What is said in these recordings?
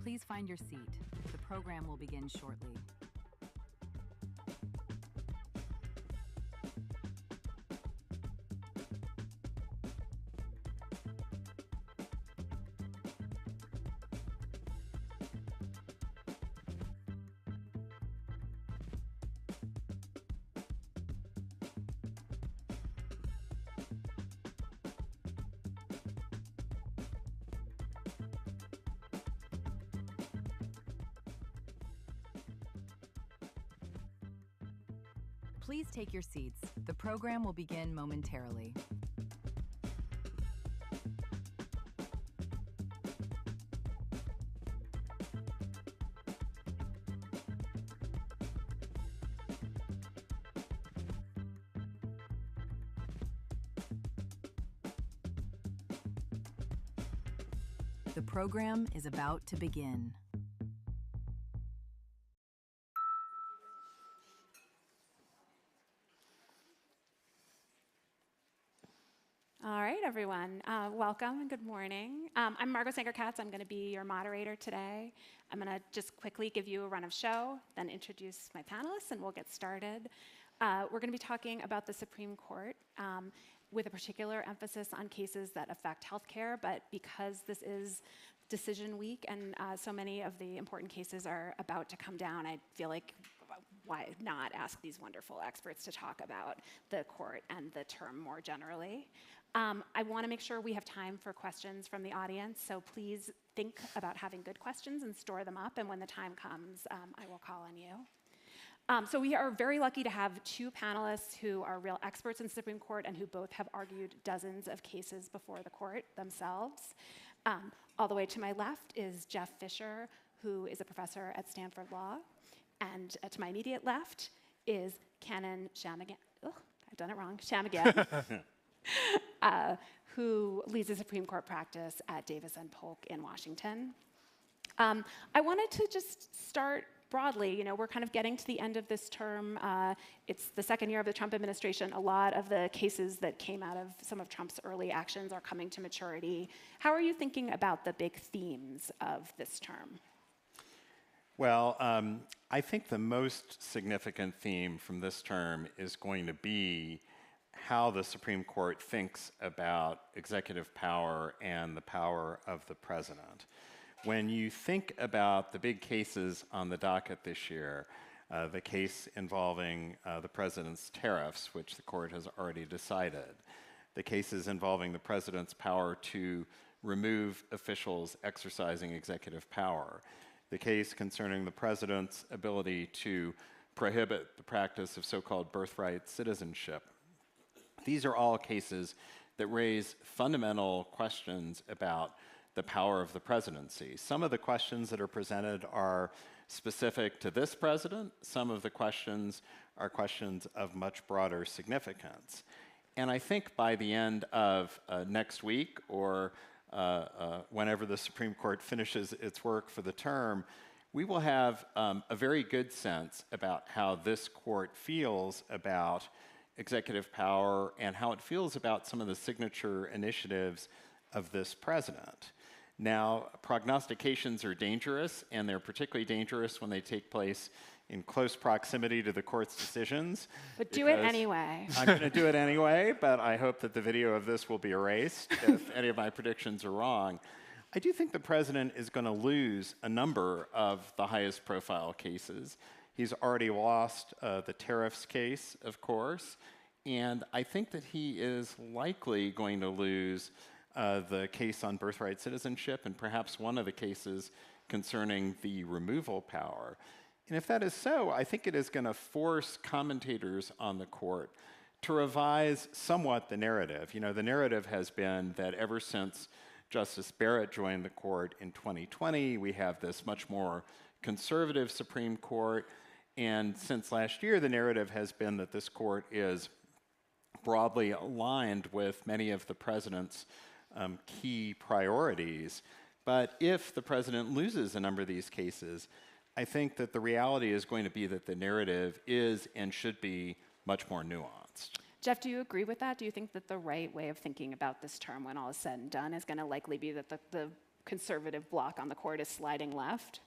Please find your seat. The program will begin shortly. Please take your seats. The program will begin momentarily. The program is about to begin. All right, everyone. Welcome and good morning. I'm Margot Sanger-Katz. I'm going to be your moderator today. I'm going to just quickly give you a run of show, then introduce my panelists, and we'll get started. We're going to be talking about the Supreme Court with a particular emphasis on cases that affect healthcare, but because this is decision week and so many of the important cases are about to come down, I feel like why not ask these wonderful experts to talk about the court and the term more generally. I want to make sure we have time for questions from the audience, so please think about having good questions and store them up, and when the time comes, I will call on you. So we are very lucky to have two panelists who are real experts in the Supreme Court and who both have argued dozens of cases before the court themselves. All the way to my left is Jeff Fisher, who is a professor at Stanford Law. And to my immediate left is Canon Shammigan. Oh, I've done it wrong. Shammigan, who leads the Supreme Court practice at Davis and Polk in Washington. I wanted to just start broadly. You know, we're kind of getting to the end of this term. It's the second year of the Trump administration. A lot of the cases that came out of some of Trump's early actions are coming to maturity. How are you thinking about the big themes of this term? Well, I think the most significant theme from this term is going to be how the Supreme Court thinks about executive power and the power of the president. When you think about the big cases on the docket this year, the case involving the president's tariffs, which the court has already decided, the cases involving the president's power to remove officials exercising executive power, the case concerning the president's ability to prohibit the practice of so-called birthright citizenship. These are all cases that raise fundamental questions about the power of the presidency. Some of the questions that are presented are specific to this president. Some of the questions are questions of much broader significance. And I think by the end of next week or whenever the Supreme Court finishes its work for the term, we will have a very good sense about how this court feels about executive power and how it feels about some of the signature initiatives of this president. Now, prognostications are dangerous, and they're particularly dangerous when they take place in close proximity to the court's decisions. But do it anyway. I'm going to do it anyway, but I hope that the video of this will be erased if any of my predictions are wrong. I do think the president is going to lose a number of the highest profile cases. He's already lost the tariffs case, of course, and I think that he is likely going to lose the case on birthright citizenship and perhaps one of the cases concerning the removal power. And if that is so, I think it is going to force commentators on the court to revise somewhat the narrative. You know, the narrative has been that ever since Justice Barrett joined the court in 2020, we have this much more conservative Supreme Court. And since last year, the narrative has been that this court is broadly aligned with many of the president's key priorities. But if the president loses a number of these cases, I think that the reality is going to be that the narrative is and should be much more nuanced. Jeff, do you agree with that? Do you think that the right way of thinking about this term when all is said and done is going to likely be that the conservative bloc on the court is sliding left?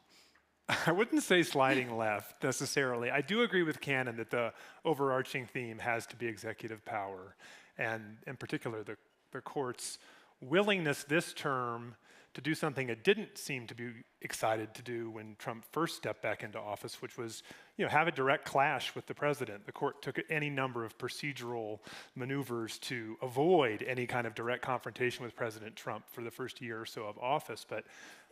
I wouldn't say sliding left necessarily. I do agree with Cannon that the overarching theme has to be executive power, and in particular the court's willingness this term to do something it didn't seem to be excited to do when Trump first stepped back into office, which was, have a direct clash with the president. The court took any number of procedural maneuvers to avoid any kind of direct confrontation with President Trump for the first year or so of office. But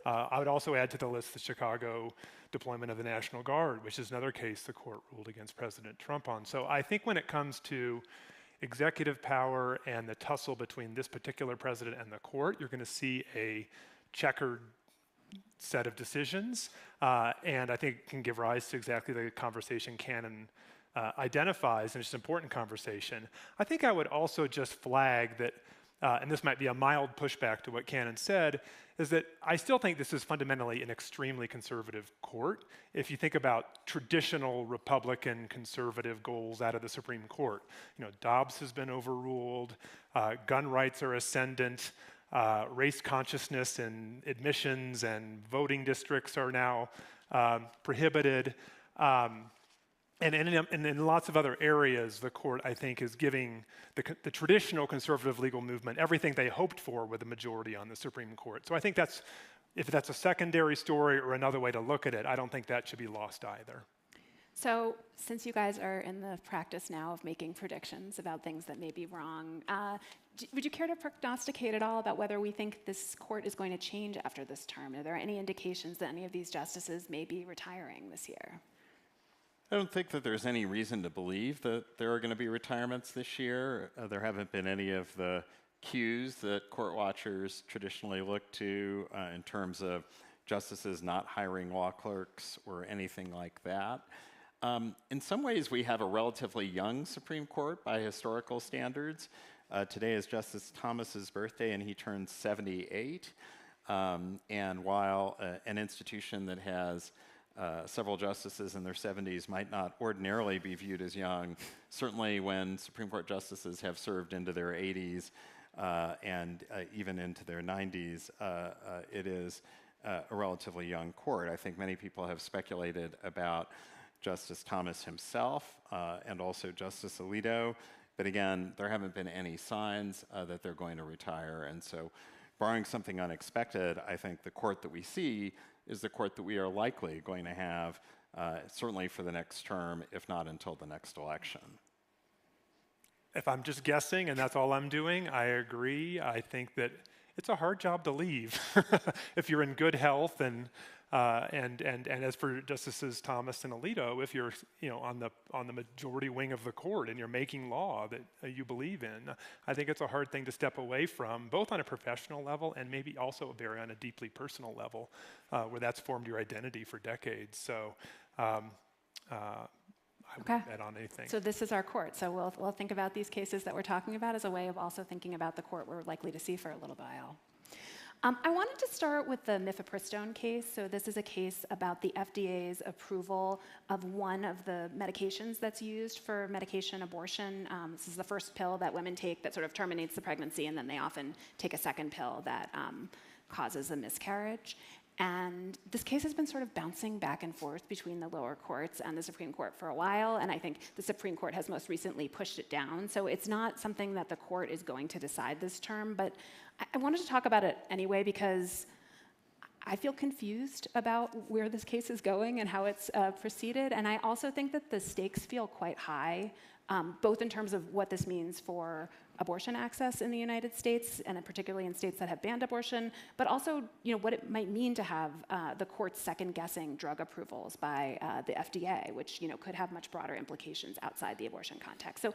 I would also add to the list the Chicago deployment of the National Guard, which is another case the court ruled against President Trump on. So I think when it comes to executive power and the tussle between this particular president and the court, you're going to see a checkered set of decisions, and I think it can give rise to exactly the conversation Cannon identifies, and it's an important conversation. I think I would also just flag that, and this might be a mild pushback to what Cannon said, is that I still think this is fundamentally an extremely conservative court. If you think about traditional Republican conservative goals out of the Supreme Court, Dobbs has been overruled, gun rights are ascendant, race consciousness in admissions and voting districts are now prohibited. And in lots of other areas, the court, I think, is giving the traditional conservative legal movement everything they hoped for with a majority on the Supreme Court. So I think if that's a secondary story or another way to look at it, I don't think that should be lost either. So since you guys are in the practice now of making predictions about things that may be wrong, would you care to prognosticate at all about whether we think this court is going to change after this term? Are there any indications that any of these justices may be retiring this year? I don't think that there's any reason to believe that there are going to be retirements this year. There haven't been any of the cues that court watchers traditionally look to in terms of justices not hiring law clerks or anything like that. In some ways, we have a relatively young Supreme Court by historical standards. Today is Justice Thomas's birthday, and he turns 78. And while an institution that has several justices in their 70s might not ordinarily be viewed as young, certainly when Supreme Court justices have served into their 80s and even into their 90s, it is a relatively young court. I think many people have speculated about Justice Thomas himself and also Justice Alito, but again, there haven't been any signs that they're going to retire, and so barring something unexpected, I think the court that we see is the court that we are likely going to have, certainly for the next term, if not until the next election. If I'm just guessing, and that's all I'm doing, I agree. I think that it's a hard job to leave if you're in good health, and as for Justices Thomas and Alito, if you're on the majority wing of the court and you're making law that you believe in, I think it's a hard thing to step away from, both on a professional level and maybe also on a deeply personal level, where that's formed your identity for decades. So I wouldn't bet on anything. So this is our court. So we'll think about these cases that we're talking about as a way of also thinking about the court we're likely to see for a little while. I wanted to start with the mifepristone case. So this is a case about the FDA's approval of one of the medications that's used for medication abortion. This is the first pill that women take that sort of terminates the pregnancy, and then they often take a second pill that causes a miscarriage. And this case has been sort of bouncing back and forth between the lower courts and the Supreme Court for a while, and I think the Supreme Court has most recently pushed it down. So it's not something that the court is going to decide this term, but I wanted to talk about it anyway because I feel confused about where this case is going and how it's proceeded, and I also think that the stakes feel quite high, both in terms of what this means for abortion access in the United States, and particularly in states that have banned abortion, but also what it might mean to have the courts second-guessing drug approvals by the FDA, which could have much broader implications outside the abortion context. So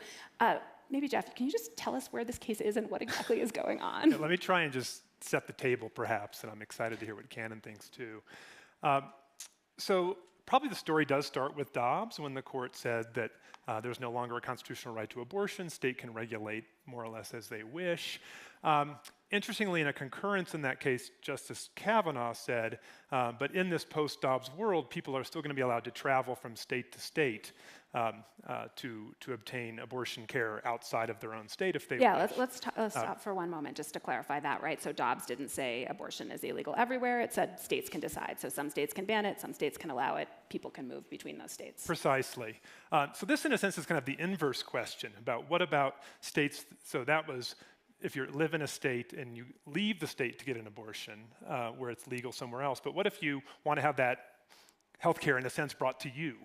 maybe, Jeff, can you just tell us where this case is and what exactly is going on? Yeah, let me try and just set the table, perhaps, and I'm excited to hear what Cannon thinks, too. So probably the story does start with Dobbs, when the court said that there's no longer a constitutional right to abortion. State can regulate more or less as they wish. Interestingly, in a concurrence in that case, Justice Kavanaugh said, but in this post-Dobbs world, people are still going to be allowed to travel from state to state to obtain abortion care outside of their own state if they Yeah, wish. let's stop for one moment just to clarify that, right? So Dobbs didn't say abortion is illegal everywhere. It said states can decide. So some states can ban it, some states can allow it. People can move between those states. Precisely. So this, in a sense, is kind of the inverse question about what about states. So that was if you live in a state and you leave the state to get an abortion where it's legal somewhere else. But what if you want to have that healthcare, in a sense, brought to you?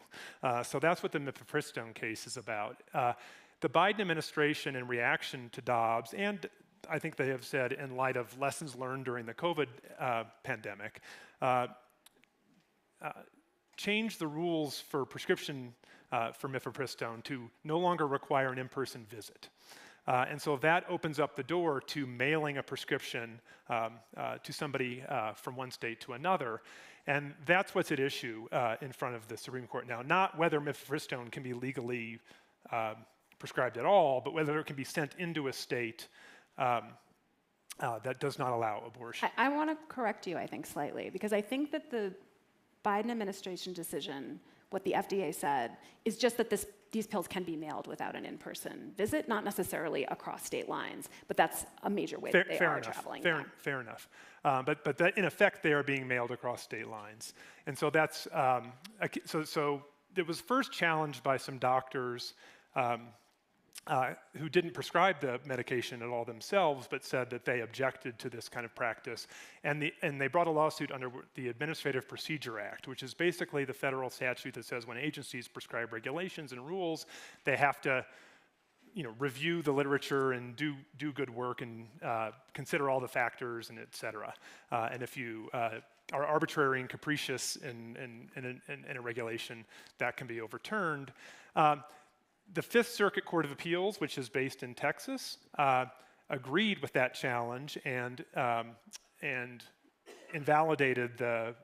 So that's what the mifepristone case is about. The Biden administration, in reaction to Dobbs, and I think they have said in light of lessons learned during the COVID pandemic, changed the rules for prescription for mifepristone to no longer require an in-person visit. And so that opens up the door to mailing a prescription to somebody from one state to another. And that's what's at issue in front of the Supreme Court now. Not whether mifepristone can be legally prescribed at all, but whether it can be sent into a state that does not allow abortion. I want to correct you, I think, slightly, because I think that the Biden administration decision, what the FDA said, is just that these pills can be mailed without an in-person visit, not necessarily across state lines, but that's a major way that they are traveling. Fair enough. But that, in effect, they are being mailed across state lines. And so that's, so it was first challenged by some doctors who didn't prescribe the medication at all themselves, but said that they objected to this kind of practice. And they brought a lawsuit under the Administrative Procedure Act, which is basically the federal statute that says when agencies prescribe regulations and rules, they have to review the literature and do good work and consider all the factors and et cetera. And if you are arbitrary and capricious in a regulation, that can be overturned. The Fifth Circuit Court of Appeals, which is based in Texas, agreed with that challenge and invalidated the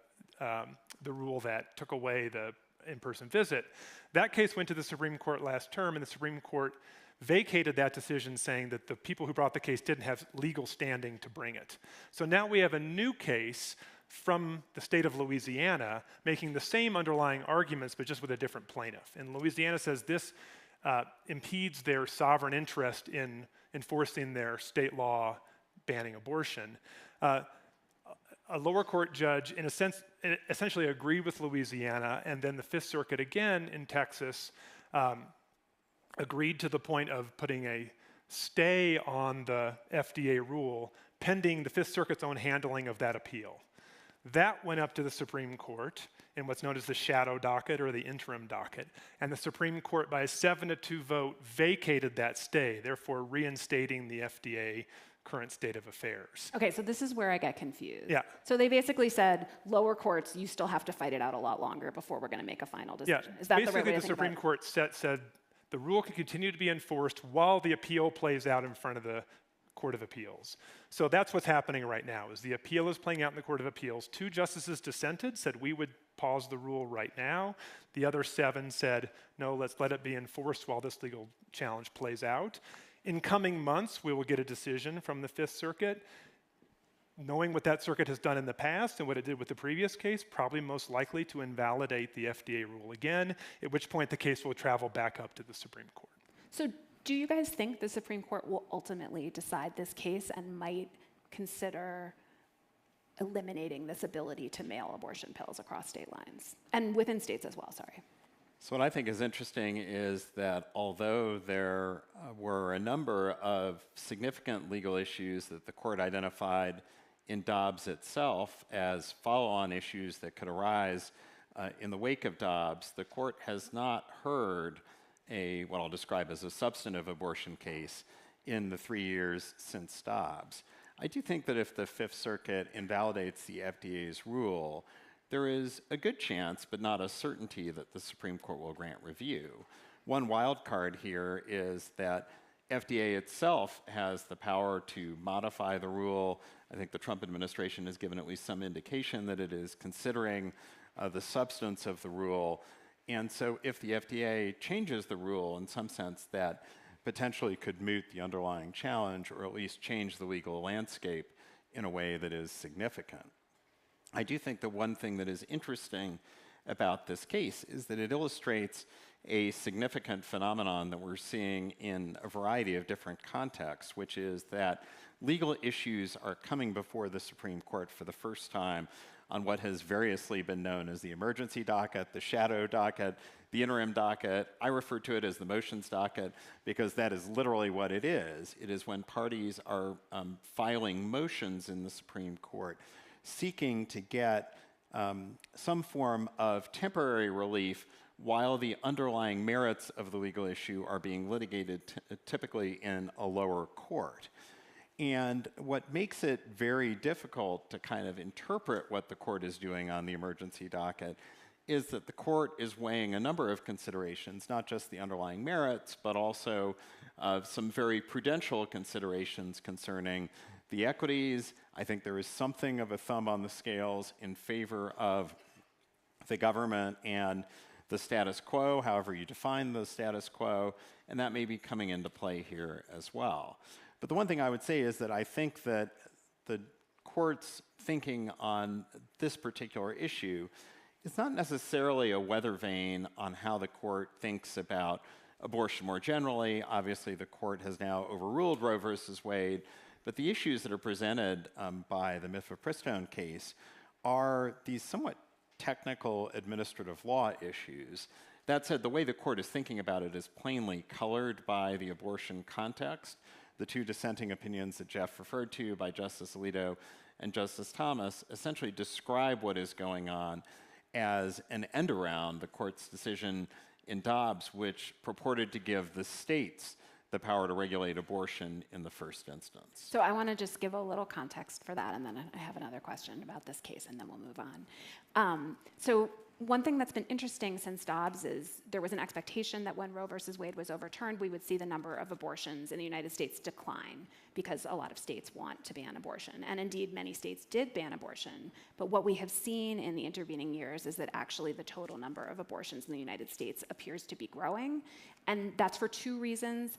rule that took away the in-person visit. That case went to the Supreme Court last term, and the Supreme Court vacated that decision, saying that the people who brought the case didn't have legal standing to bring it. So now we have a new case from the state of Louisiana making the same underlying arguments, but just with a different plaintiff. And Louisiana says this impedes their sovereign interest in enforcing their state law banning abortion. A lower court judge, in a sense, essentially agreed with Louisiana, and then the Fifth Circuit again in Texas agreed to the point of putting a stay on the FDA rule pending the Fifth Circuit's own handling of that appeal. That went up to the Supreme Court in what's known as the shadow docket or the interim docket. And the Supreme Court, by a 7-2 vote, vacated that stay, therefore reinstating the FDA current state of affairs. Okay, so this is where I get confused. Yeah. So they basically said, lower courts, you still have to fight it out a lot longer before we're going to make a final decision. Yeah. Is that basically, the right way to the think Supreme about it? Court said the rule can continue to be enforced while the appeal plays out in front of the Court of Appeals. So that's what's happening right now, is the appeal is playing out in the Court of Appeals. 2 justices dissented, said we would pause the rule right now. The other 7 said, no, let's let it be enforced while this legal challenge plays out. In coming months, we will get a decision from the Fifth Circuit. Knowing what that circuit has done in the past and what it did with the previous case, probably most likely to invalidate the FDA rule again, at which point the case will travel back up to the Supreme Court. So do you guys think the Supreme Court will ultimately decide this case and might consider eliminating this ability to mail abortion pills across state lines? And within states as well, sorry. So what I think is interesting is that although there were a number of significant legal issues that the court identified in Dobbs itself as follow-on issues that could arise in the wake of Dobbs, the court has not heard what I'll describe as a substantive abortion case in the 3 years since Dobbs. I do think that if the Fifth Circuit invalidates the FDA's rule, there is a good chance, but not a certainty, that the Supreme Court will grant review. One wild card here is that FDA itself has the power to modify the rule. I think the Trump administration has given at least some indication that it is considering the substance of the rule. And so if the FDA changes the rule in some sense, that potentially could moot the underlying challenge or at least change the legal landscape in a way that is significant. I do think the one thing that is interesting about this case is that it illustrates a significant phenomenon that we're seeing in a variety of different contexts, which is that legal issues are coming before the Supreme Court for the first time on what has variously been known as the emergency docket, the shadow docket, the interim docket. I refer to it as the motions docket because that is literally what it is. It is when parties are filing motions in the Supreme Court seeking to get some form of temporary relief while the underlying merits of the legal issue are being litigated typically in a lower court. And what makes it very difficult to kind of interpret what the court is doing on the emergency docket is that the court is weighing a number of considerations, not just the underlying merits, but also some very prudential considerations concerning the equities. I think there is something of a thumb on the scales in favor of the government and the status quo, however you define the status quo, and that may be coming into play here as well. But the one thing I would say is that I think that the court's thinking on this particular issue is not necessarily a weather vane on how the court thinks about abortion more generally. Obviously, the court has now overruled Roe versus Wade, but the issues that are presented by the mifepristone case are these somewhat technical administrative law issues. That said, the way the court is thinking about it is plainly colored by the abortion context. The two dissenting opinions that Jeff referred to by Justice Alito and Justice Thomas essentially describe what is going on as an end around the court's decision in Dobbs, which purported to give the states the power to regulate abortion in the first instance. So I want to just give a little context for that, and then I have another question about this case, and then we'll move on. So one thing that's been interesting since Dobbs is there was an expectation that when Roe versus Wade was overturned, we would see the number of abortions in the United States decline because a lot of states want to ban abortion. And indeed, many states did ban abortion. But what we have seen in the intervening years is that actually the total number of abortions in the United States appears to be growing. And that's for two reasons,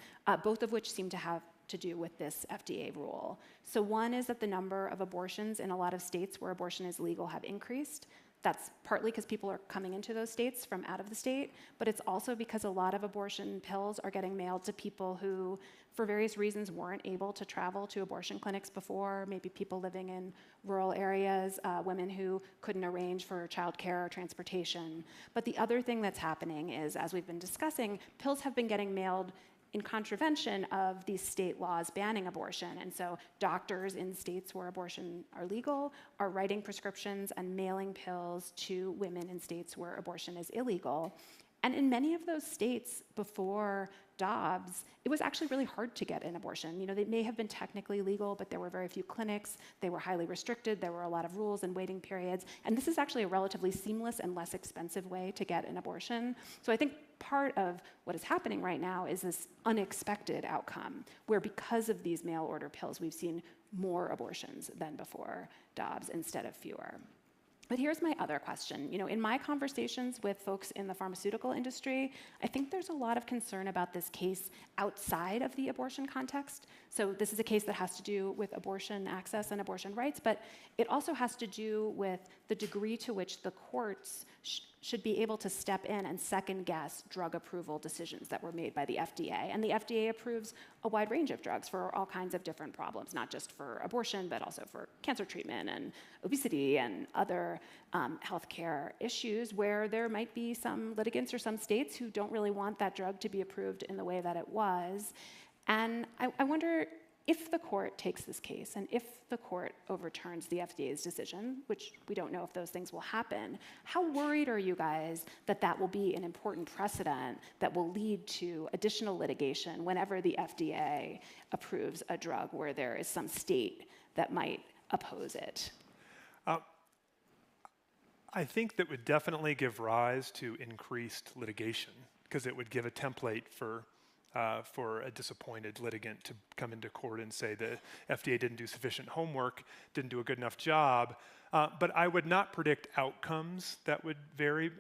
both of which seem to have to do with this FDA rule. So one is that the number of abortions in a lot of states where abortion is legal have increased. That's partly because people are coming into those states from out of the state, but it's also because a lot of abortion pills are getting mailed to people who, for various reasons, weren't able to travel to abortion clinics before, maybe people living in rural areas, women who couldn't arrange for childcare or transportation. But the other thing that's happening is, as we've been discussing, pills have been getting mailed in contravention of these state laws banning abortion. And so doctors in states where abortion are legal are writing prescriptions and mailing pills to women in states where abortion is illegal. And in many of those states before Dobbs, it was actually really hard to get an abortion. You know, they may have been technically legal, but there were very few clinics. They were highly restricted. There were a lot of rules and waiting periods. And this is actually a relatively seamless and less expensive way to get an abortion. So I think part of what is happening right now is this unexpected outcome, where because of these mail order pills, we've seen more abortions than before Dobbs instead of fewer. But here's my other question. You know, in my conversations with folks in the pharmaceutical industry, I think there's a lot of concern about this case outside of the abortion context. So this is a case that has to do with abortion access and abortion rights, but it also has to do with the degree to which the courts should be able to step in and second-guess drug approval decisions that were made by the FDA. And the FDA approves a wide range of drugs for all kinds of different problems, not just for abortion, but also for cancer treatment and obesity and other healthcare issues where there might be some litigants or some states who don't really want that drug to be approved in the way that it was. And I wonder if the court takes this case and if the court overturns the FDA's decision, which we don't know if those things will happen, how worried are you guys that that will be an important precedent that will lead to additional litigation whenever the FDA approves a drug where there is some state that might oppose it? I think that would definitely give rise to increased litigation because it would give a template for a disappointed litigant to come into court and say the FDA didn't do sufficient homework, didn't do a good enough job. But I would not predict outcomes that would vary.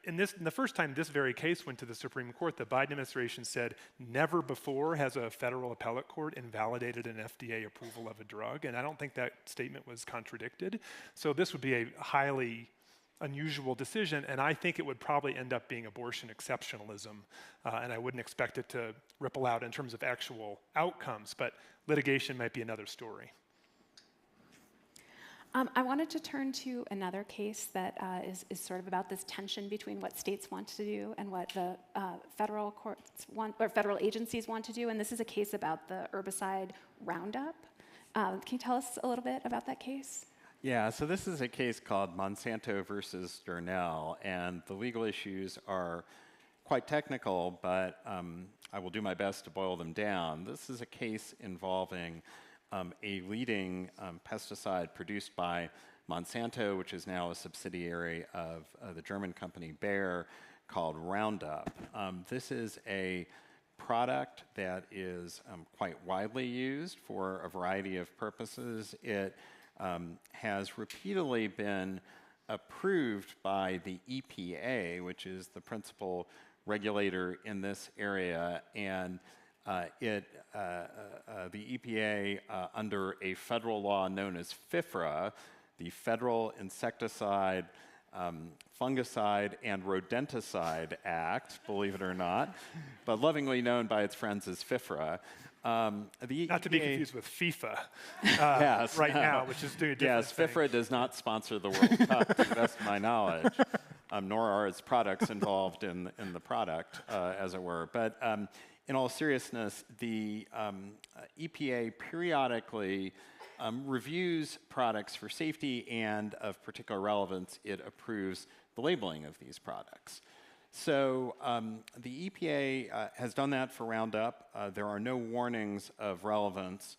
In the first time this very case went to the Supreme Court, the Biden administration said never before has a federal appellate court invalidated an FDA approval of a drug, and I don't think that statement was contradicted. So this would be a highly unusual decision, and I think it would probably end up being abortion exceptionalism, and I wouldn't expect it to ripple out in terms of actual outcomes, but litigation might be another story. I wanted to turn to another case that is sort of about this tension between what states want to do and what the federal courts want, or federal agencies want to do. And this is a case about the herbicide Roundup. Can you tell us a little bit about that case? Yeah, so this is a case called Monsanto versus Darnell, and the legal issues are quite technical, but I will do my best to boil them down. This is a case involving a leading pesticide produced by Monsanto, which is now a subsidiary of the German company Bayer, called Roundup. This is a product that is quite widely used for a variety of purposes. It has repeatedly been approved by the EPA, which is the principal regulator in this area, and the EPA, under a federal law known as FIFRA, the Federal Insecticide, Fungicide, and Rodenticide Act, believe it or not, but lovingly known by its friends as FIFRA. Not to be confused with FIFA yes, right now, which is doing a different yes, thing. FIFRA does not sponsor the World Cup, to the best of my knowledge, nor are its products involved in the product, as it were. But in all seriousness, the EPA periodically reviews products for safety, and of particular relevance, it approves the labeling of these products. So the EPA has done that for Roundup. There are no warnings of relevance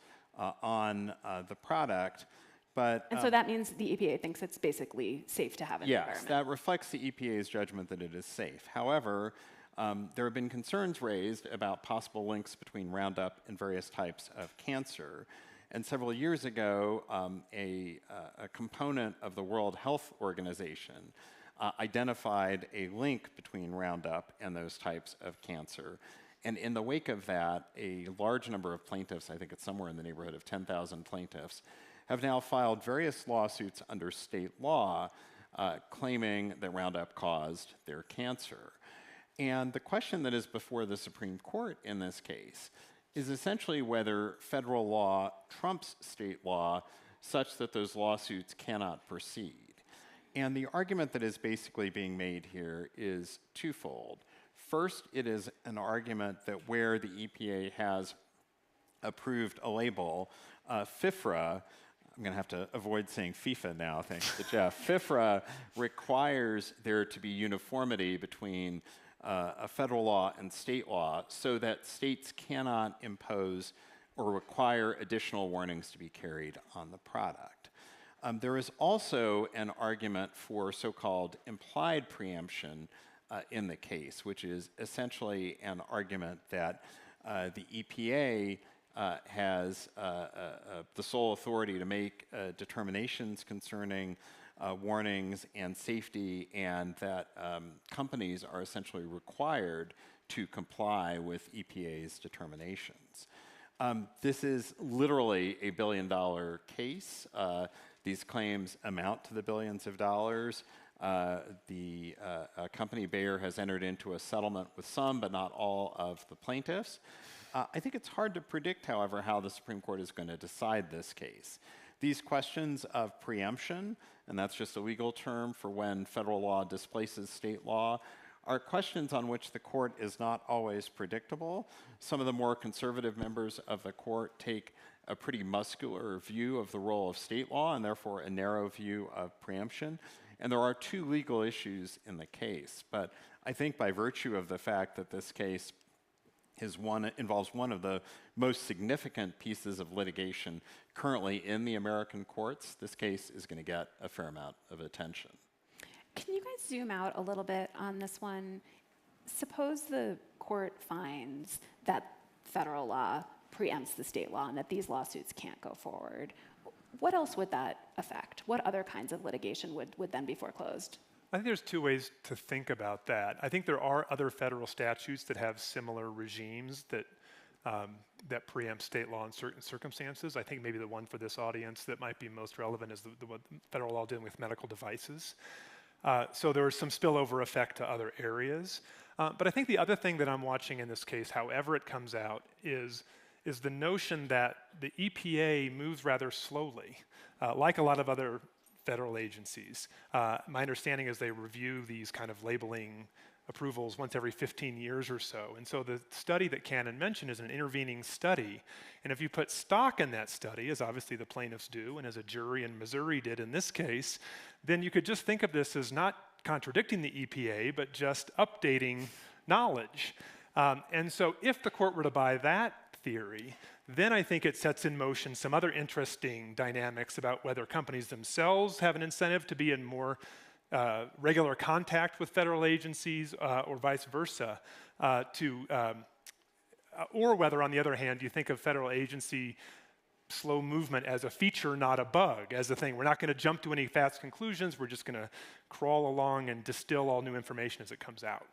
on the product. But, and so that means the EPA thinks it's basically safe to have in the environment. Yes, that reflects the EPA's judgment that it is safe. However, there have been concerns raised about possible links between Roundup and various types of cancer. And several years ago, a component of the World Health Organization identified a link between Roundup and those types of cancer. And in the wake of that, a large number of plaintiffs, I think it's somewhere in the neighborhood of 10,000 plaintiffs, have now filed various lawsuits under state law claiming that Roundup caused their cancer. And the question that is before the Supreme Court in this case is essentially whether federal law trumps state law such that those lawsuits cannot proceed. And the argument that is basically being made here is twofold. First, it is an argument that where the EPA has approved a label, FIFRA, I'm going to have to avoid saying FIFA now, thanks to Jeff. FIFRA requires there to be uniformity between a federal law and state law so that states cannot impose or require additional warnings to be carried on the product. There is also an argument for so-called implied preemption in the case, which is essentially an argument that the EPA has the sole authority to make determinations concerning warnings and safety, and that companies are essentially required to comply with EPA's determinations. This is literally a billion-dollar case. These claims amount to the billions of dollars. The company Bayer has entered into a settlement with some, but not all, of the plaintiffs. I think it's hard to predict, however, how the Supreme Court is going to decide this case. These questions of preemption, and that's just a legal term for when federal law displaces state law, are questions on which the court is not always predictable. Some of the more conservative members of the court take a pretty muscular view of the role of state law and therefore a narrow view of preemption. And there are two legal issues in the case. But I think by virtue of the fact that this case involves one of the most significant pieces of litigation currently in the American courts, this case is going to get a fair amount of attention. Can you guys zoom out a little bit on this one? Suppose the court finds that federal law preempts the state law and that these lawsuits can't go forward. What else would that affect? What other kinds of litigation would then be foreclosed? I think there's two ways to think about that. I think there are other federal statutes that have similar regimes that that preempt state law in certain circumstances. I think maybe the one for this audience that might be most relevant is the federal law dealing with medical devices. So there was some spillover effect to other areas. But I think the other thing that I'm watching in this case, however it comes out, is the notion that the EPA moves rather slowly, like a lot of other federal agencies. My understanding is they review these kind of labeling approvals once every 15 years or so. And so the study that Cannon mentioned is an intervening study. And if you put stock in that study, as obviously the plaintiffs do, and as a jury in Missouri did in this case, then you could just think of this as not contradicting the EPA, but just updating knowledge. And so if the court were to buy that theory, then I think it sets in motion some other interesting dynamics about whether companies themselves have an incentive to be in more regular contact with federal agencies or vice versa, or whether, on the other hand, you think of federal agency slow movement as a feature, not a bug, as a thing. We're not going to jump to any fast conclusions. We're just going to crawl along and distill all new information as it comes out.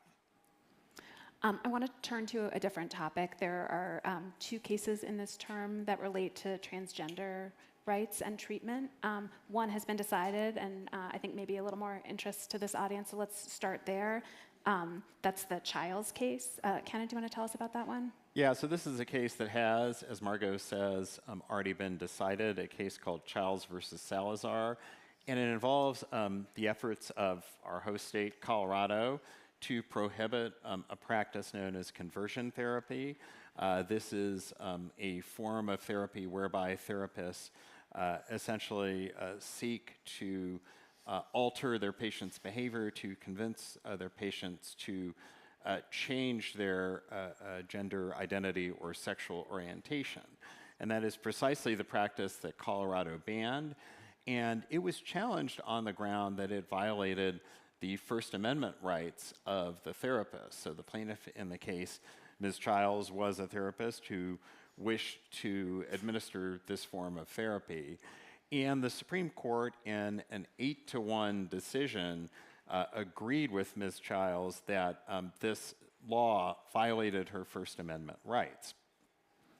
I want to turn to a different topic. There are 2 cases in this term that relate to transgender rights and treatment. One has been decided, and I think maybe a little more interest to this audience, so let's start there. That's the Childs case. Cannon, do you want to tell us about that one? Yeah, so this is a case that has, as Margot says, already been decided, a case called Childs versus Salazar, and it involves the efforts of our host state, Colorado, to prohibit a practice known as conversion therapy. This is a form of therapy whereby therapists essentially seek to alter their patients' behavior, to convince their patients to change their gender identity or sexual orientation. And that is precisely the practice that Colorado banned. And it was challenged on the ground that it violated the First Amendment rights of the therapist. So the plaintiff in the case, Ms. Childs, was a therapist who wished to administer this form of therapy. And the Supreme Court, in an 8-to-1 decision, agreed with Ms. Childs that this law violated her First Amendment rights.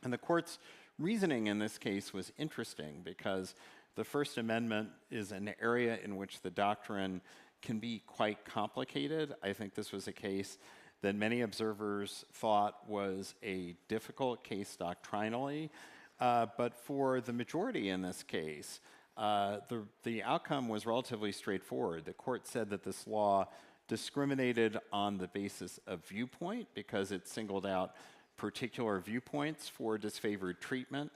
And the court's reasoning in this case was interesting because the First Amendment is an area in which the doctrine can be quite complicated. I think this was a case that many observers thought was a difficult case doctrinally, but for the majority in this case, the outcome was relatively straightforward. The court said that this law discriminated on the basis of viewpoint because it singled out particular viewpoints for disfavored treatment.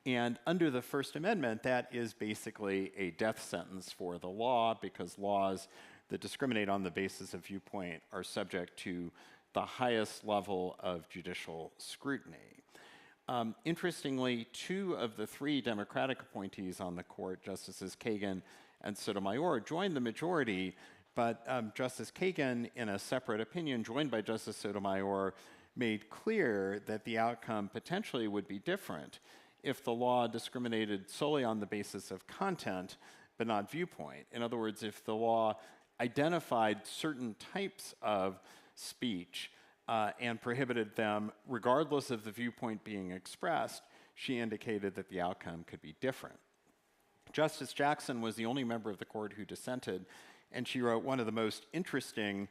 And under the First Amendment, that is basically a death sentence for the law because laws that discriminate on the basis of viewpoint are subject to the highest level of judicial scrutiny. Interestingly, 2 of the 3 Democratic appointees on the court, Justices Kagan and Sotomayor, joined the majority, but Justice Kagan, in a separate opinion joined by Justice Sotomayor, made clear that the outcome potentially would be different if the law discriminated solely on the basis of content, but not viewpoint. In other words, if the law identified certain types of speech and prohibited them regardless of the viewpoint being expressed, she indicated that the outcome could be different. Justice Jackson was the only member of the court who dissented, and she wrote one of the most interesting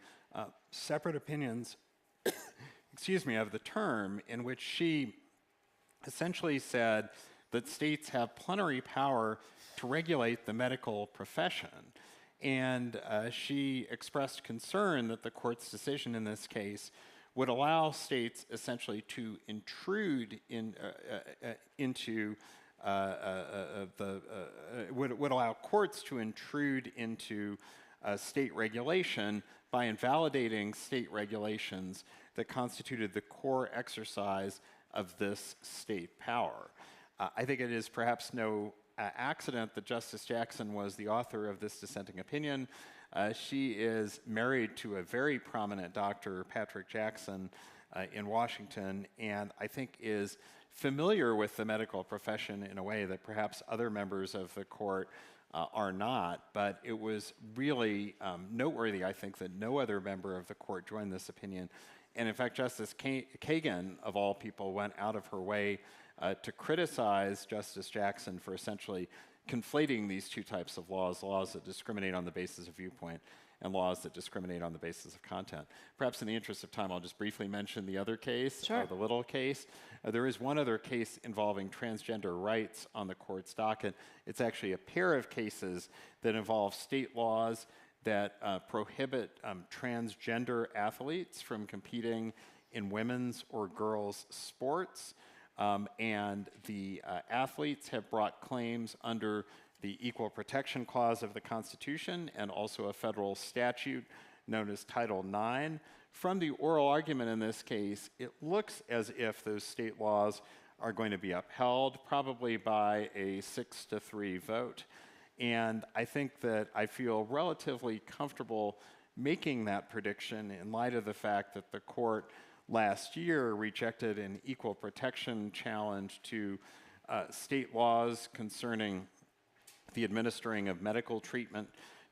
separate opinions of the term, in which she essentially said that states have plenary power to regulate the medical profession. And she expressed concern that the court's decision in this case would allow states essentially to intrude would allow courts to intrude into state regulation by invalidating state regulations that constituted the core exercise of this state power. I think it is perhaps no accident that Justice Jackson was the author of this dissenting opinion. She is married to a very prominent doctor, Patrick Jackson, in Washington, and I think is familiar with the medical profession in a way that perhaps other members of the court are not. But it was really noteworthy, I think, that no other member of the court joined this opinion. And in fact, Justice Kagan, of all people, went out of her way to criticize Justice Jackson for essentially conflating these 2 types of laws, laws that discriminate on the basis of viewpoint and laws that discriminate on the basis of content. Perhaps in the interest of time, I'll just briefly mention the other case, Sure. the Little case. There is one other case involving transgender rights on the court's docket. It's actually a pair of cases that involve state laws that prohibit transgender athletes from competing in women's or girls' sports. And the athletes have brought claims under the Equal Protection Clause of the Constitution and also a federal statute known as Title IX. From the oral argument in this case, it looks as if those state laws are going to be upheld, probably by a 6-3 vote. And I think that I feel relatively comfortable making that prediction in light of the fact that the court last year rejected an equal protection challenge to state laws concerning the administering of medical treatment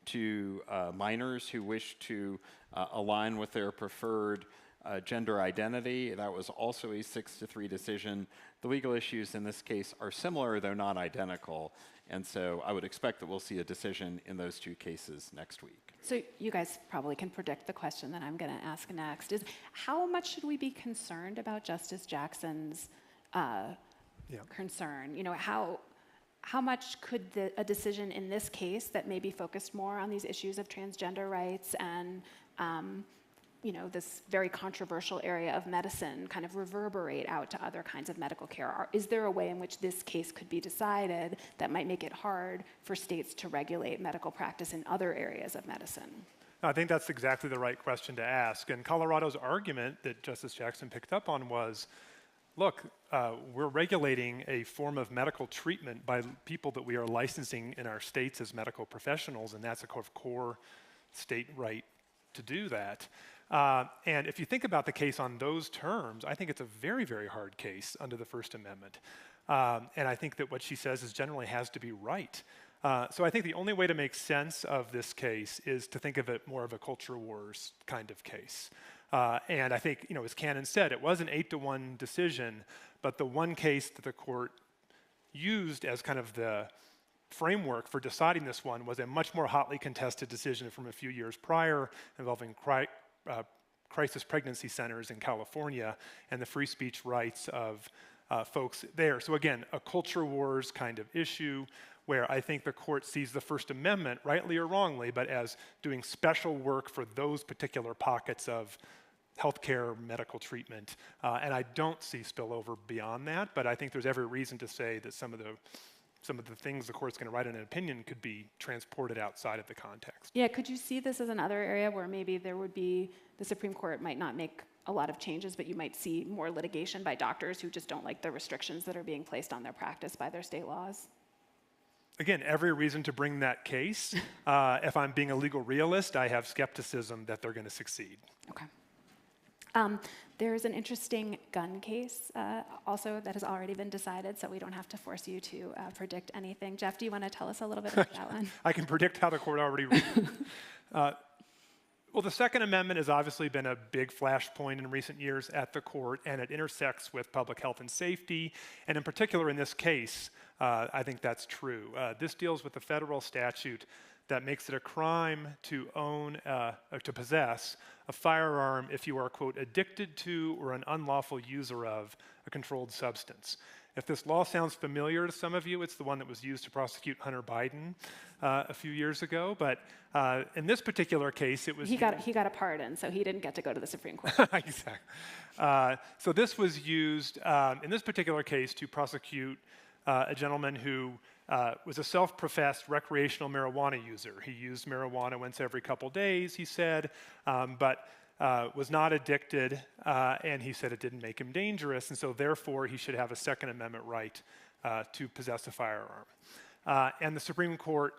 to minors who wish to align with their preferred gender identity. That was also a 6-3 decision. The legal issues in this case are similar, though not identical. And so I would expect that we'll see a decision in those two cases next week. So you guys probably can predict the question that I'm going to ask next, is how much should we be concerned about Justice Jackson's concern? You know, how much could a decision in this case that maybe focused more on these issues of transgender rights and you know, this very controversial area of medicine kind of reverberate out to other kinds of medical care? Is there a way in which this case could be decided that might make it hard for states to regulate medical practice in other areas of medicine? I think that's exactly the right question to ask. And Colorado's argument that Justice Jackson picked up on was, look, we're regulating a form of medical treatment by people that we are licensing in our states as medical professionals, and that's a core state right to do that. And if you think about the case on those terms, I think it's a very, very hard case under the First Amendment. And I think that what she says is generally has to be right. So I think the only way to make sense of this case is to think of it more of a culture wars kind of case. And I think, you know, as Cannon said, it was an 8-1 decision, but the one case that the court used as kind of the framework for deciding this one was a much more hotly contested decision from a few years prior involving crisis pregnancy centers in California and the free speech rights of folks there. So again, a culture wars kind of issue where I think the court sees the First Amendment, rightly or wrongly, but as doing special work for those particular pockets of healthcare, medical treatment. And I don't see spillover beyond that, but I think there's every reason to say that some of the things the court's going to write in an opinion could be transported outside of the context. Yeah, could you see this as another area where maybe there would be, the Supreme Court might not make a lot of changes, but you might see more litigation by doctors who just don't like the restrictions that are being placed on their practice by their state laws? Again, every reason to bring that case. If I'm being a legal realist, I have skepticism that they're going to succeed. Okay. There's an interesting gun case also that has already been decided, so we don't have to force you to predict anything. Jeff, do you want to tell us a little bit about that one? I can predict how the court already ruled. Well, the Second Amendment has obviously been a big flashpoint in recent years at the court, and it intersects with public health and safety, and in particular in this case, I think that's true. This deals with the federal statute that makes it a crime to own or to possess a firearm if you are, quote, addicted to or an unlawful user of a controlled substance. If this law sounds familiar to some of you, it's the one that was used to prosecute Hunter Biden a few years ago. But in this particular case, it was he got a pardon, so he didn't get to go to the Supreme Court. Exactly. So this was used in this particular case to prosecute a gentleman who was a self-professed recreational marijuana user. He used marijuana once every couple days, he said, but was not addicted, and he said it didn't make him dangerous, and so therefore he should have a Second Amendment right to possess a firearm. And the Supreme Court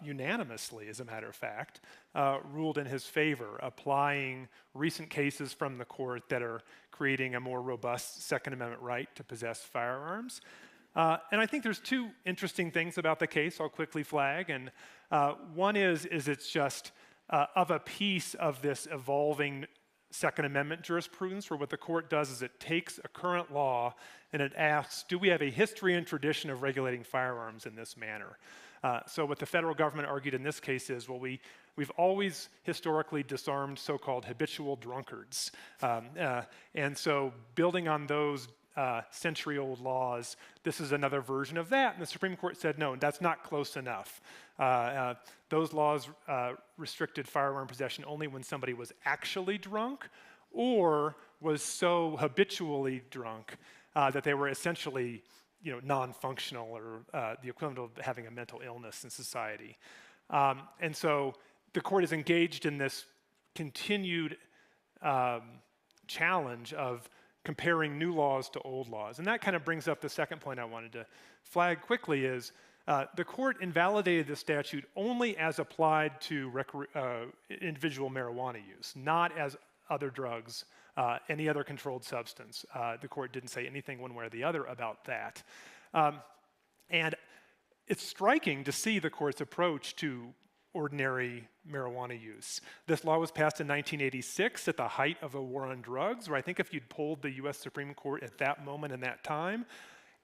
unanimously, as a matter of fact, ruled in his favor, applying recent cases from the court that are creating a more robust Second Amendment right to possess firearms. And I think there's two interesting things about the case I'll quickly flag. And one is it's just of a piece of this evolving Second Amendment jurisprudence, where what the court does is it takes a current law and it asks, do we have a history and tradition of regulating firearms in this manner? So what the federal government argued in this case is, well, we we've always historically disarmed so-called habitual drunkards. And so building on those century-old laws, this is another version of that. And the Supreme Court said, no, that's not close enough. Those laws restricted firearm possession only when somebody was actually drunk or was so habitually drunk that they were essentially non-functional or the equivalent of having a mental illness in society. And so the court is engaged in this continued challenge of comparing new laws to old laws. And that kind of brings up the second point I wanted to flag quickly is the court invalidated the statute only as applied to individual marijuana use, not as other drugs, any other controlled substance. The court didn't say anything one way or the other about that. And it's striking to see the court's approach to ordinary marijuana use. This law was passed in 1986 at the height of a war on drugs, where I think if you'd polled the US Supreme Court at that moment and that time,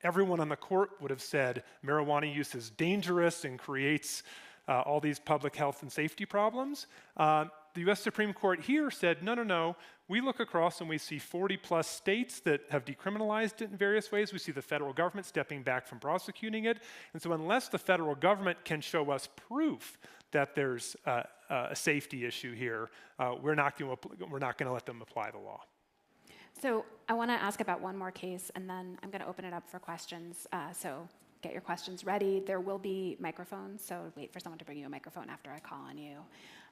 everyone on the court would have said marijuana use is dangerous and creates all these public health and safety problems. The US Supreme Court here said, no, we look across and we see 40 plus states that have decriminalized it in various ways. We see the federal government stepping back from prosecuting it. And so unless the federal government can show us proof that there's a safety issue here, we're not going to let them apply the law. So I want to ask about one more case, and then I'm going to open it up for questions. So get your questions ready. There will be microphones, so wait for someone to bring you a microphone after I call on you.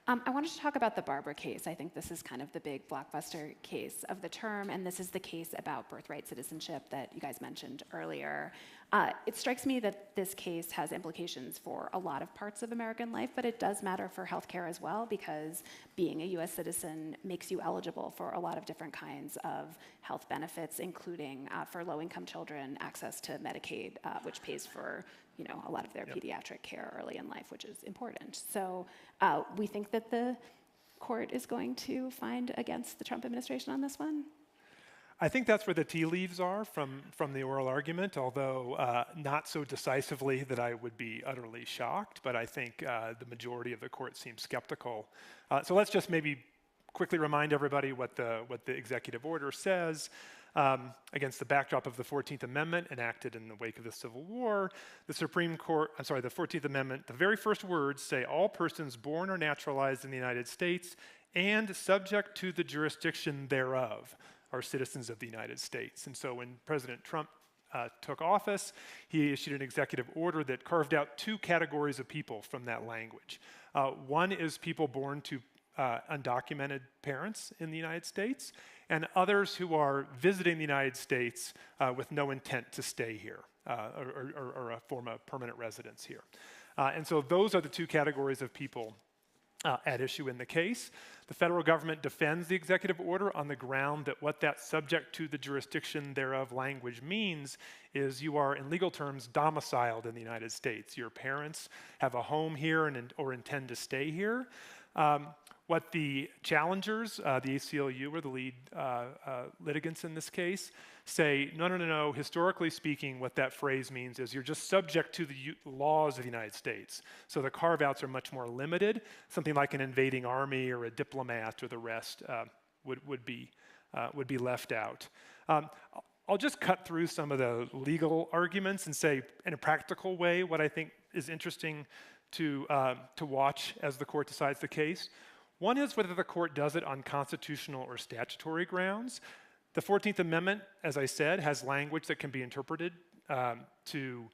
I wanted to talk about the Barbara case. I think this is kind of the big blockbuster case of the term, and this is the case about birthright citizenship that you guys mentioned earlier. It strikes me that this case has implications for a lot of parts of American life, but it does matter for healthcare as well, because being a US citizen makes you eligible for a lot of different kinds of health benefits, including for low-income children, access to Medicaid, which pays for a lot of their pediatric care early in life, which is important. So we think that the court is going to find against the Trump administration on this one. I think that's where the tea leaves are from the oral argument, although not so decisively that I would be utterly shocked, but I think the majority of the court seems skeptical. So let's just maybe quickly remind everybody what the executive order says. Against the backdrop of the 14th Amendment enacted in the wake of the Civil War, the 14th Amendment, the very first words say, all persons born or naturalized in the United States and subject to the jurisdiction thereof are citizens of the United States. And so when President Trump took office, he issued an executive order that carved out two categories of people from that language. One is people born to undocumented parents in the United States, and others who are visiting the United States with no intent to stay here or form a permanent residence here. And so those are the two categories of people at issue in the case. The federal government defends the executive order on the ground that what that subject to the jurisdiction thereof language means is you are, in legal terms, domiciled in the United States. Your parents have a home here or intend to stay here. What the challengers, the ACLU or the lead litigants in this case, say, no, historically speaking, what that phrase means is you're just subject to the laws of the United States. So the carve-outs are much more limited. Something like an invading army or a diplomat or the rest would be left out. I'll just cut through some of the legal arguments and say, in a practical way, what I think is interesting to watch as the court decides the case. One is whether the court does it on constitutional or statutory grounds. The 14th Amendment, as I said, has language that can be interpreted to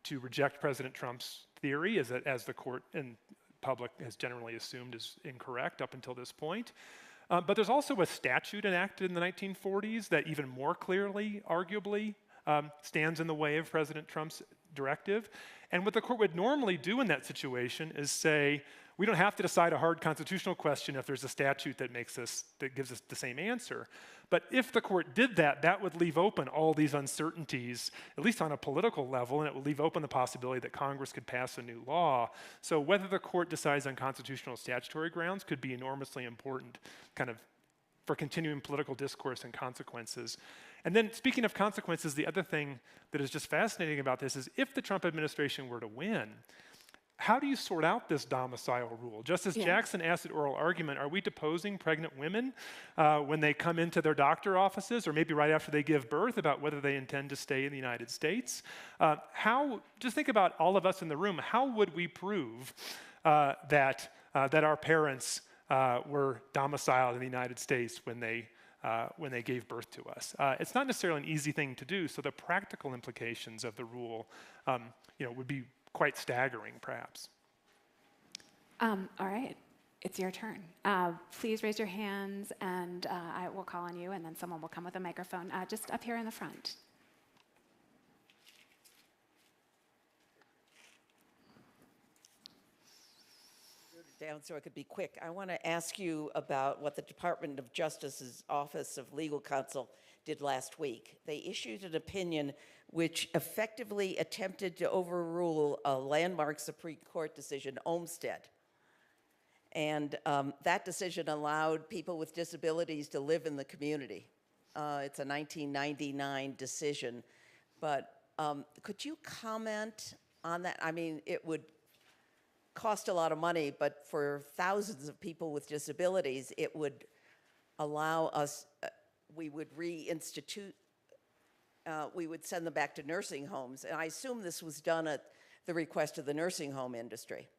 reject President Trump's theory, as the court and public has generally assumed is incorrect up until this point. But there's also a statute enacted in the 1940s that even more clearly, arguably, stands in the way of President Trump's directive. And what the court would normally do in that situation is say, we don't have to decide a hard constitutional question if there's a statute that gives us the same answer. But if the court did that, that would leave open all these uncertainties, at least on a political level, and it would leave open the possibility that Congress could pass a new law. So whether the court decides on constitutional or statutory grounds could be enormously important kind of for continuing political discourse and consequences. And then speaking of consequences, the other thing that is just fascinating about this is if the Trump administration were to win, how do you sort out this domicile rule? Justice Jackson asked at oral argument, are we deposing pregnant women when they come into their doctor offices, or maybe right after they give birth, about whether they intend to stay in the United States? Just think about all of us in the room, how would we prove that our parents were domiciled in the United States when they gave birth to us? It's not necessarily an easy thing to do, so the practical implications of the rule would be quite staggering, perhaps. All right, it's your turn. Please raise your hands, and I will call on you, and then someone will come with a microphone. Just up here in the front. Down so I could be quick. I want to ask you about what the Department of Justice's Office of Legal Counsel did last week. They issued an opinion which effectively attempted to overrule a landmark Supreme Court decision, Olmstead. And that decision allowed people with disabilities to live in the community. It's a 1999 decision. But could you comment on that? I mean, it would cost a lot of money, but for thousands of people with disabilities, it would allow us, we would reinstitute, we would send them back to nursing homes. And I assume this was done at the request of the nursing home industry.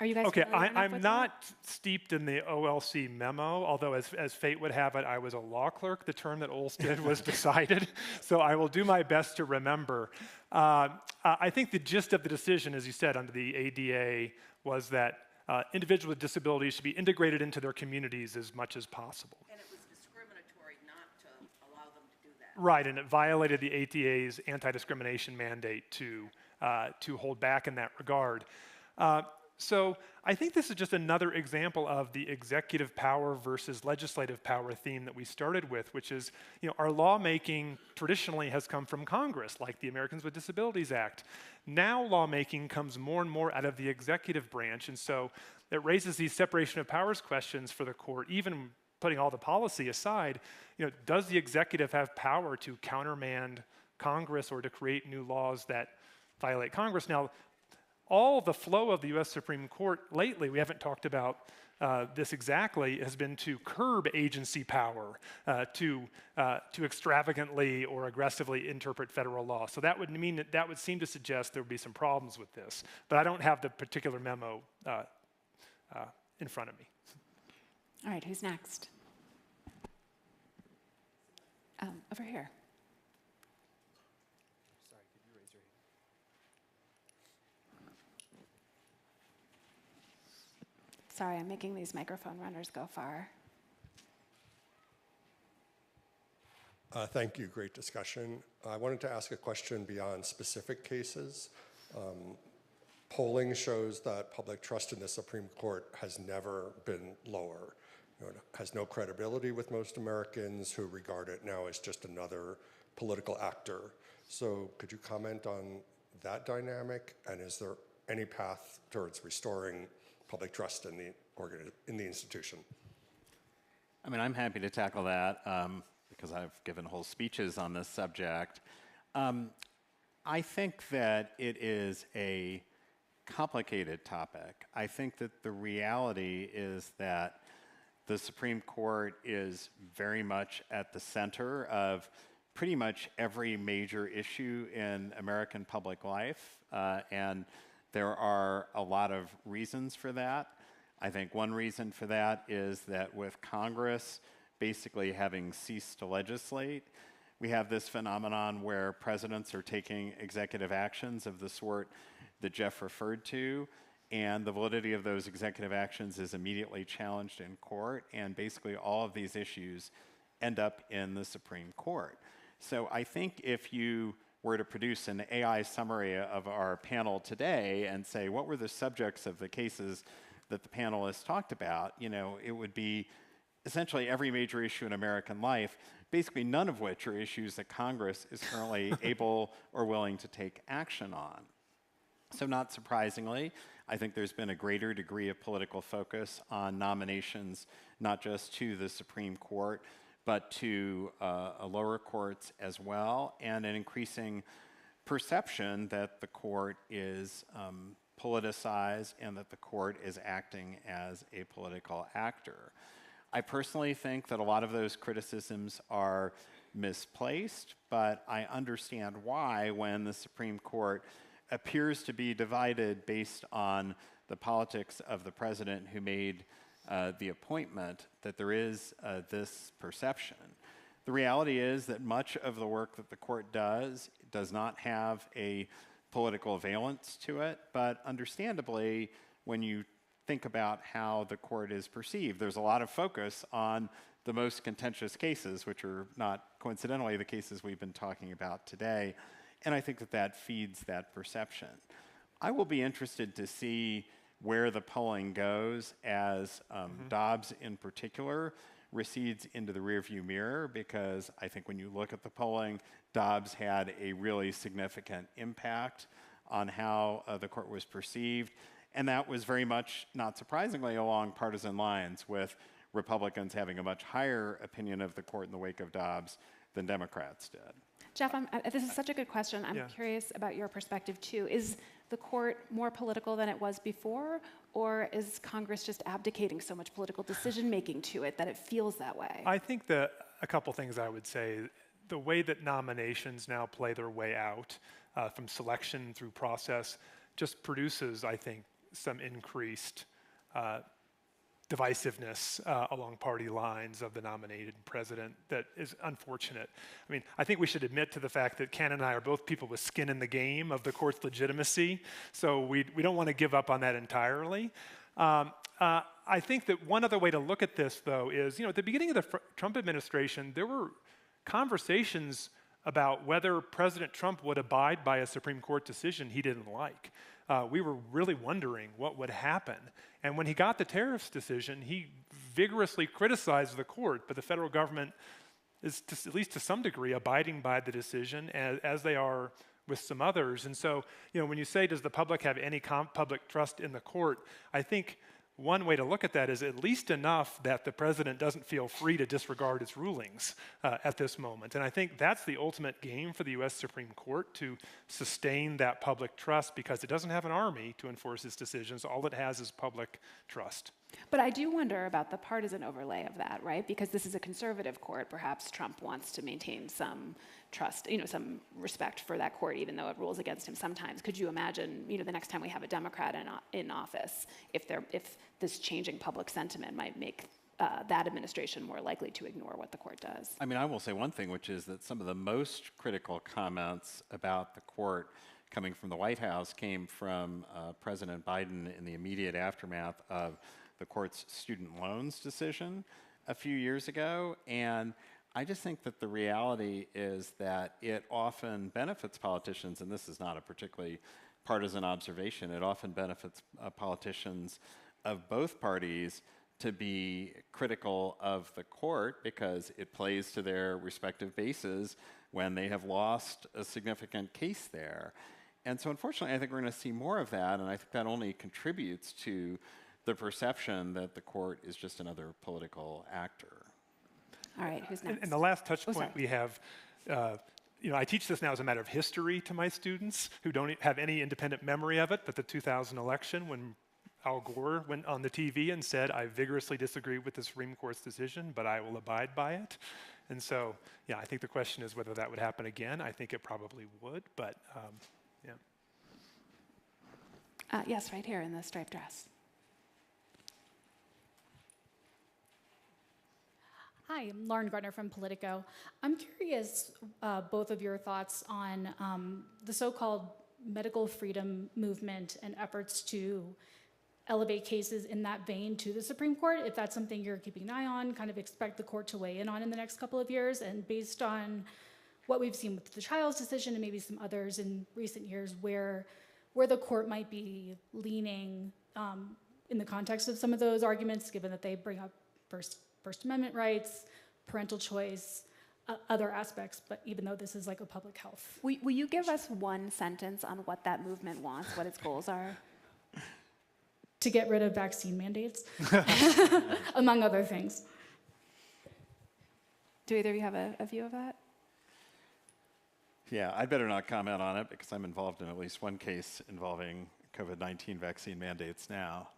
Are you guys okay, I'm not steeped in the OLC memo, although as fate would have it, I was a law clerk the term that Olmstead was decided, so I will do my best to remember. I think the gist of the decision, as you said, under the ADA, was that individuals with disabilities should be integrated into their communities as much as possible. And it was discriminatory not to allow them to do that. Right, and it violated the ADA's anti-discrimination mandate to hold back in that regard. So I think this is just another example of the executive power versus legislative power theme that we started with, which is, our lawmaking traditionally has come from Congress, like the Americans with Disabilities Act. Now lawmaking comes more and more out of the executive branch, and so it raises these separation of powers questions for the court, even putting all the policy aside. Does the executive have power to countermand Congress or to create new laws that violate Congress? Now, all the flow of the U.S. Supreme Court lately, we haven't talked about this exactly, has been to curb agency power, to extravagantly or aggressively interpret federal law. So that would mean that would seem to suggest there would be some problems with this. But I don't have the particular memo in front of me. All right, who's next? Over here. Sorry, I'm making these microphone runners go far. Thank you, great discussion. I wanted to ask a question beyond specific cases. Polling shows that public trust in the Supreme Court has never been lower. It has no credibility with most Americans who regard it now as just another political actor. So could you comment on that dynamic, and is there any path towards restoring public trust in the institution? I mean, I'm happy to tackle that because I've given whole speeches on this subject. I think that it is a complicated topic. I think that the reality is that the Supreme Court is very much at the center of pretty much every major issue in American public life, and there are a lot of reasons for that. I think one reason for that is that with Congress basically having ceased to legislate, we have this phenomenon where presidents are taking executive actions of the sort that Jeff referred to, and the validity of those executive actions is immediately challenged in court, and basically all of these issues end up in the Supreme Court. So I think if you were to produce an AI summary of our panel today and say, what were the subjects of the cases that the panelists talked about, it would be essentially every major issue in American life, basically none of which are issues that Congress is currently able or willing to take action on. So not surprisingly, I think there's been a greater degree of political focus on nominations, not just to the Supreme Court, but to lower courts as well, and an increasing perception that the court is politicized and that the court is acting as a political actor. I personally think that a lot of those criticisms are misplaced, but I understand why when the Supreme Court appears to be divided based on the politics of the president who made the appointment, that there is this perception. The reality is that much of the work that the court does not have a political valence to it, but understandably, when you think about how the court is perceived, there's a lot of focus on the most contentious cases, which are not coincidentally the cases we've been talking about today, and I think that that feeds that perception. I will be interested to see where the polling goes as Dobbs in particular recedes into the rearview mirror, because I think when you look at the polling, Dobbs had a really significant impact on how the court was perceived, and that was very much, not surprisingly, along partisan lines, with Republicans having a much higher opinion of the court in the wake of Dobbs than Democrats did. Jeff, this is such a good question. I'm curious about your perspective too. Is the court more political than it was before, or is Congress just abdicating so much political decision-making to it that it feels that way? I think that a couple things I would say. The way that nominations now play their way out from selection through process just produces, I think, some increased divisiveness along party lines of the nominated president that is unfortunate. I mean, I think we should admit to the fact that Ken and I are both people with skin in the game of the court's legitimacy, so we don't want to give up on that entirely. I think that one other way to look at this, though, is, at the beginning of the Trump administration, there were conversations about whether President Trump would abide by a Supreme Court decision he didn't like. We were really wondering what would happen. And when he got the tariffs decision, he vigorously criticized the court, but the federal government is, at least to some degree, abiding by the decision, as they are with some others. And so, when you say, does the public have any public trust in the court, I think one way to look at that is at least enough that the president doesn't feel free to disregard its rulings at this moment. And I think that's the ultimate game for the U.S. Supreme Court, to sustain that public trust, because it doesn't have an army to enforce its decisions. All it has is public trust. But I do wonder about the partisan overlay of that, right? Because this is a conservative court. Perhaps Trump wants to maintain some trust, some respect for that court, even though it rules against him sometimes. Could you imagine, the next time we have a Democrat in office, if this changing public sentiment might make that administration more likely to ignore what the court does? I mean, I will say one thing, which is that some of the most critical comments about the court coming from the White House came from President Biden in the immediate aftermath of the court's student loans decision a few years ago. And I just think that the reality is that it often benefits politicians, and this is not a particularly partisan observation, it often benefits politicians of both parties to be critical of the court, because it plays to their respective bases when they have lost a significant case there. And so unfortunately, I think we're going to see more of that, and I think that only contributes to the perception that the court is just another political actor. All right, who's next? And the last touch point we have, I teach this now as a matter of history to my students who don't have any independent memory of it, but the 2000 election, when Al Gore went on the TV and said, I vigorously disagree with the Supreme Court's decision, but I will abide by it. And so, I think the question is whether that would happen again. I think it probably would, but yes, right here in the striped dress. Hi, I'm Lauren Gardner from Politico. I'm curious, both of your thoughts on the so-called medical freedom movement and efforts to elevate cases in that vein to the Supreme Court, if that's something you're keeping an eye on, kind of expect the court to weigh in on in the next couple of years, and based on what we've seen with the Childs decision and maybe some others in recent years, where the court might be leaning in the context of some of those arguments, given that they bring up First Amendment rights, parental choice, other aspects, but even though this is like a public health. Will you give us one sentence on what that movement wants, what its goals are? To get rid of vaccine mandates, among other things. Do either of you have a view of that? Yeah, I'd better not comment on it because I'm involved in at least one case involving COVID-19 vaccine mandates now.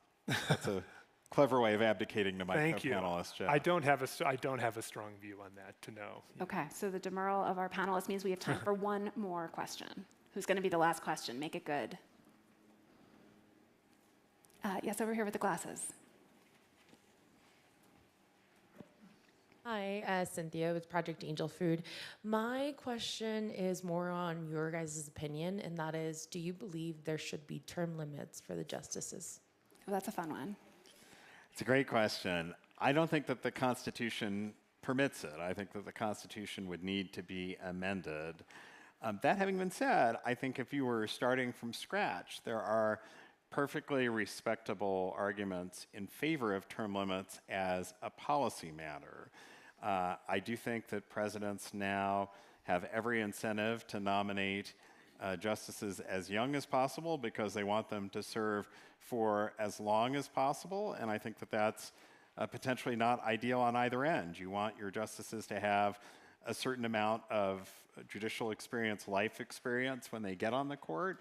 That's a clever way of abdicating to my Thank you. co-panelist, Jeff. I don't have a strong view on that to know. Okay, so the demurral of our panelists means we have time for one more question. Who's going to be the last question? Make it good. Yes, over here with the glasses. Hi, Cynthia with Project Angel Food. My question is more on your guys' opinion, and that is, do you believe there should be term limits for the justices? Oh, that's a fun one. It's a great question. I don't think that the Constitution permits it. I think that the Constitution would need to be amended. That having been said, I think if you were starting from scratch, there are perfectly respectable arguments in favor of term limits as a policy matter. I do think that presidents now have every incentive to nominate justices as young as possible because they want them to serve for as long as possible, and I think that that's potentially not ideal on either end. You want your justices to have a certain amount of judicial experience, life experience when they get on the court,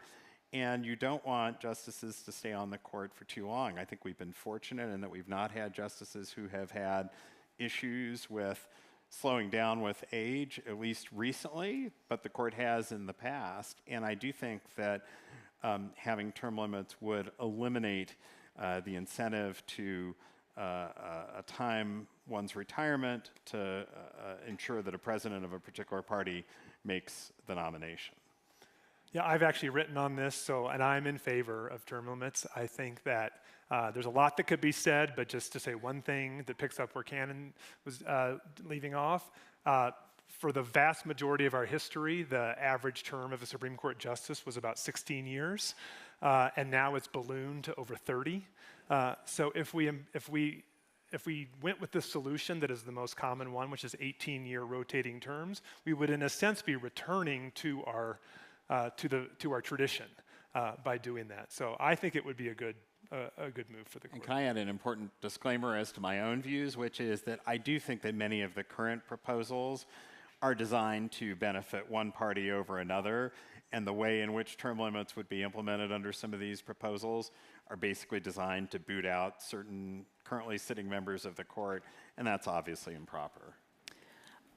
and you don't want justices to stay on the court for too long. I think we've been fortunate in that we've not had justices who have had issues with slowing down with age, at least recently, but the court has in the past. And I do think that having term limits would eliminate the incentive to time one's retirement to ensure that a president of a particular party makes the nomination. Yeah, I've actually written on this, and I'm in favor of term limits. I think that there's a lot that could be said, but just to say one thing that picks up where Cannon was leaving off, for the vast majority of our history, the average term of a Supreme Court justice was about 16 years, and now it's ballooned to over 30. So if we went with the solution that is the most common one, which is 18-year rotating terms, we would, in a sense, be returning to our tradition by doing that. So I think it would be a good move for the court. And can I add an important disclaimer as to my own views, which is that I do think that many of the current proposals are designed to benefit one party over another, and the way in which term limits would be implemented under some of these proposals are basically designed to boot out certain currently sitting members of the court, and that's obviously improper.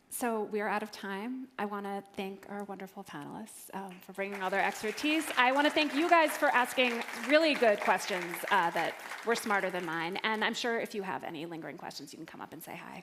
So we are out of time. I want to thank our wonderful panelists for bringing all their expertise. I want to thank you guys for asking really good questions that were smarter than mine. And I'm sure if you have any lingering questions, you can come up and say hi.